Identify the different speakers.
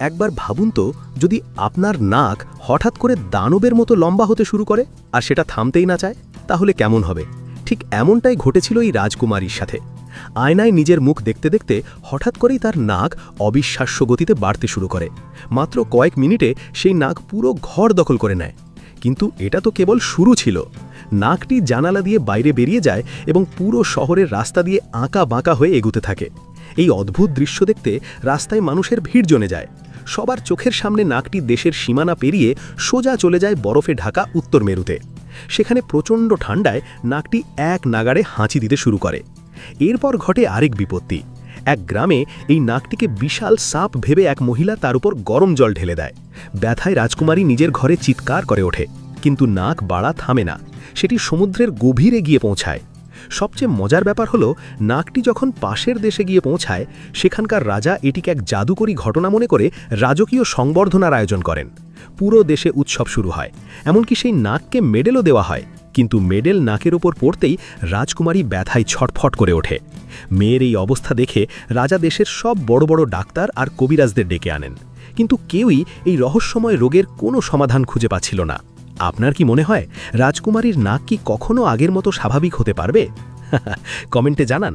Speaker 1: একবার ভাবুন তো, যদি আপনার নাক হঠাৎ করে দানবের মতো লম্বা হতে শুরু করে আর সেটা থামতেই না চায়, তাহলে কেমন হবে? ঠিক এমনটাই ঘটেছিল এই রাজকুমারীর সাথে। আয়নায় নিজের মুখ দেখতে দেখতে হঠাৎ করেই তার নাক অবিশ্বাস্য গতিতে বাড়তে শুরু করে। মাত্র কয়েক মিনিটে সেই নাক পুরো ঘর দখল করে নেয়। কিন্তু এটা তো কেবল শুরু ছিল। নাকটি জানালা দিয়ে বাইরে বেরিয়ে যায় এবং পুরো শহরের রাস্তা দিয়ে আঁকা বাঁকা হয়ে এগুতে থাকে। এই অদ্ভুত দৃশ্য দেখতে রাস্তায় মানুষের ভিড় জমে যায়। সবার চোখের সামনে নাকটি দেশের সীমানা পেরিয়ে সোজা চলে যায় বরফে ঢাকা উত্তর মেরুতে। সেখানে প্রচণ্ড ঠান্ডায় নাকটি এক নাগাড়ে হাঁচি দিতে শুরু করে। এরপর ঘটে আরেক বিপত্তি। এক গ্রামে এই নাকটিকে বিশাল সাপ ভেবে এক মহিলা তার উপর গরম জল ঢেলে দেয়। ব্যথায় রাজকুমারী নিজের ঘরে চিৎকার করে ওঠে, কিন্তু নাক বাড়া থামে না। সেটি সমুদ্রের গভীরে গিয়ে পৌঁছায়। সবচেয়ে মজার ব্যাপার হলো, নাকটি যখন পাশের দেশে গিয়ে পৌঁছায়, সেখানকার রাজা এটিকে এক জাদুকরী ঘটনা মনে করে রাজকীয় সংবর্ধনার আয়োজন করেন। পুরো দেশে উৎসব শুরু হয়, এমনকি সেই নাককে মেডেলও দেওয়া হয়। কিন্তু মেডেল নাকের ওপর পড়তেই রাজকুমারী ব্যথায় ছটফট করে ওঠে। মেয়ের এই অবস্থা দেখে রাজা দেশের সব বড় বড় ডাক্তার আর কবিরাজদের ডেকে আনেন, কিন্তু কেউই এই রহস্যময় রোগের কোনো সমাধান খুঁজে পাচ্ছিল না। আপনার কি মনে হয়, রাজকুমারীর নাক কি কখনো আগের মতো স্বাভাবিক হতে পারবে? কমেন্টে জানান।